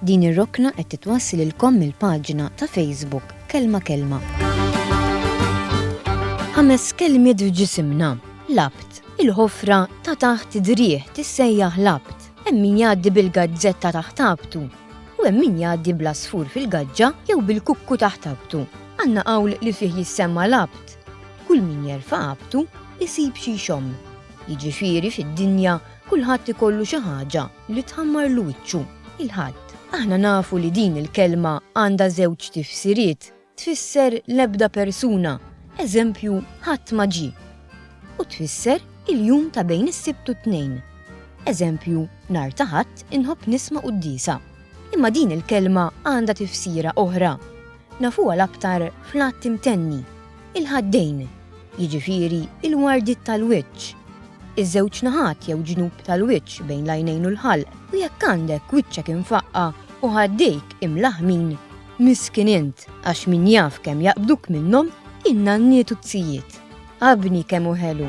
Din ir-rokna qed titwassililkom mill-paġna ta' Facebook Kelma Kelma. 5 kelmiet f'ġisimna. Labt. Il-ħofra ta' taħt id-drieħ tissejjaħ labt. Hemm min jgħaddi bil-gaġġetta taħt tabtu u hemm min jgħaddi bl-asfur fil-gaġġa jew bil-kukku taħt tabtu. Għandna qawl li fih jissemma labt. Kull min jerfa' qabtu isib xi xomm. Jiġifieri fid-dinja kulħadd ikollu xi ħaġa li tħammarlu wiċċu, il-ħadd. Aħna nafu li din il-kelma għandha żewġ tifsiriet, tfisser l-ebda persuna, eżempju ħadd ma ġie. U tfisser il-jum ta' bejn is-sibt u t-tnejn. Eżempju, nhar ta' ħadd inħobb nisma' qudiesa. Imma din il-kelma għandha tifsira oħra. Nafuha l-aktar fl-att imtenni, il-ħaddejn, jiġifieri il-wardit tal-wiċċ. Iż-żewġ naħat jew ġnub tal-wiċċ bejn l-għajnejn u l-ħalq u jekk għandek wiċċek infaqqa u ħaddejk imlaħmin, miskin int għax min jaf kemm jaqbduk minnhom inna nnietu tzijiet. Qabni kemm hu ħelu.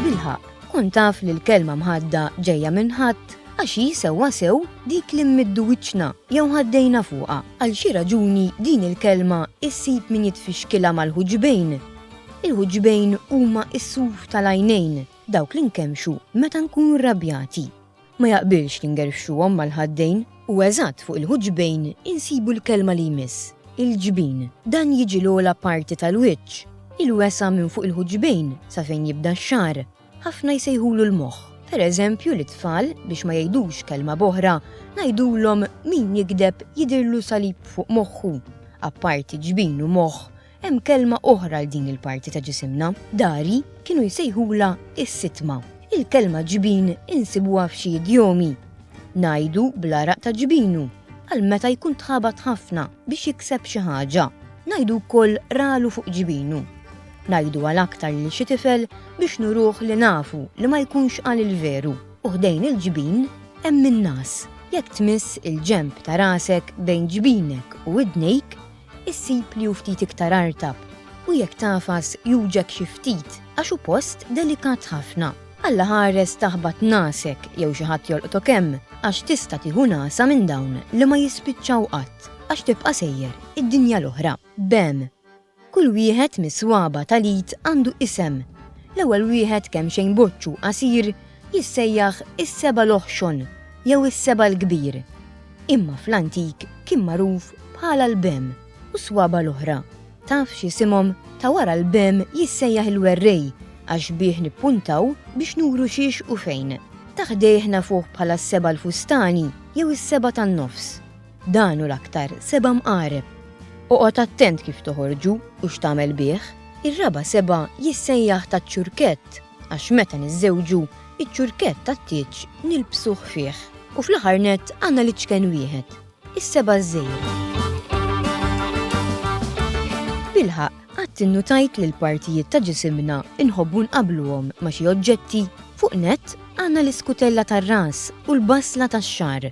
Bilħaq, kont taf li l-kelma mħadda ġejja minn ħadd għax hi sewwa sew dik li mmiddu wiċċna jew ħaddejna fuqha. Għal xi raġuni din il-kelma issib min jitfixkilha mal-ħuġbejn. Il-ħuġbejn huma s-suf tal-għajnejn, dawk li nkemxu meta nkunu rrabjati. Ma jaqbilx li ngerfxuhom mal-ħaddejn u eżatt fuq il-ħuġbejn insibu l-kelma li jmiss, il-ġbien. Dan jiġi l-ogħla parti tal-wiċċ, il-wesa minn fuq il-ħuġbejn sa fejn jibda x-xahar. Ħafna jsejħulu l-moħħ. Pereżempju l-tfal biex ma jgħidux kelma boħra ngħidulhom min jigdeb jidhirlu salib fuq moħħu. Apparti ġbien u moħħ, hemm kelma oħra għal din il-parti ta' ġisimna. Dari kienu jsejħula is-sitma. Il-kelma ġbien insibuha f'xi idjomi. Ngħidu bl-araq ta' ġbinu, għal meta jkun tħabat ħafna biex jikseb xi ħaġa. Ngħidu wkoll ralu fuq ġbinu. Ngħidu għal aktar lil xi tifel biex nuruh li nafu li ma jkunx qal il-veru. U ħdejn il-ġbien hemm in-nas. Jekk tmiss il-ġenb ta' rasek bejn ġbinek u idnejk, issib li hu ftit iktar artab u jekk tafas juġek xi ftit għax hu post delikat ħafna. Alla ħares taħbat nasek jew xi ħadd jolqtok hemm għax tista' tieħu nasa minn dawn li ma jispiċċaw qatt għax tibqa' sejjer id-dinja l-oħra. Bem. Kull wieħed mis-swaba tal-id għandu isem. L-ewwel wieħed kemm xejn boċċu qasir jissejjaħ is-seba' l-oħxon jew is-seba' l-kbir. Imma fl-antik kien magħruf bħala l-bem. U swaba l-oħra, taf x'isimhom ta' wara l-bem jissejjaħ il-werrej għax bih nippuntaw biex nuru xiex u fejn. Taħdejħna fuq bħala s-seba l-fustani jew is-seba tan-nofs. Dan hu l-aktar seba' mqareb. Oqgħod attent kif toħorġu u x'tagħmel bih. Ir-raba' seba' jissejjaħ taċ-ċurkett għax meta niżżewġu iċ-ċurkett tat-tieġ nilbsuh fih. U fl-aħħar nett għandna l-iċken wieħed, is-seba' żgħir. Bilħaq, għadt innutajt li l-partijiet ta' ġisimna inħobbu nqabluhom ma' xi oġġetti. Fuq nett għandna l-iskutella tar-ras u l-basla tax-xar.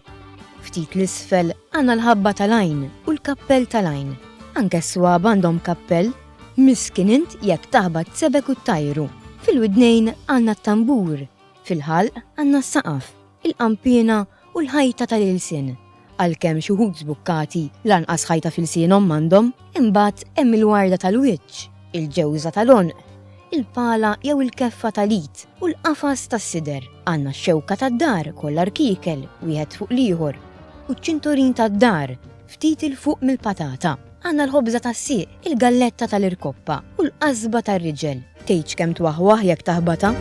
Ftit l-isfel għandna l-ħabba tal-għajn u l-kappell tal-għajn. Anke s-swaba għandhom kappell, miskin int jekk taħbad sebek u tajru. Fil-widnejn għandna t-tambur, fil-ħalq għandna s-saqaf, il-qampina u l-ħajta tal-ilsin. Għalkemm xi wħud żbukkati lanqas ħajta fil-sienhom m'għandhom, imbagħad hemm il-warda tal-wiċċ, il-ġewża tal-onq, il-pala jew il-keffa tal-id u l-qafas tas-sider. Għandna x-xewka tad-dar kollha rkiekel wieħed fuq l-ieħor u ċ-ċinturin tad-dar ftit il fuq mill-patata. Għandna l-ħobża tas-sieq, il-galletta tal-irkoppa u l-qasba tar-riġel. Tgħidx kemm twaħwaħ jekk taħbata?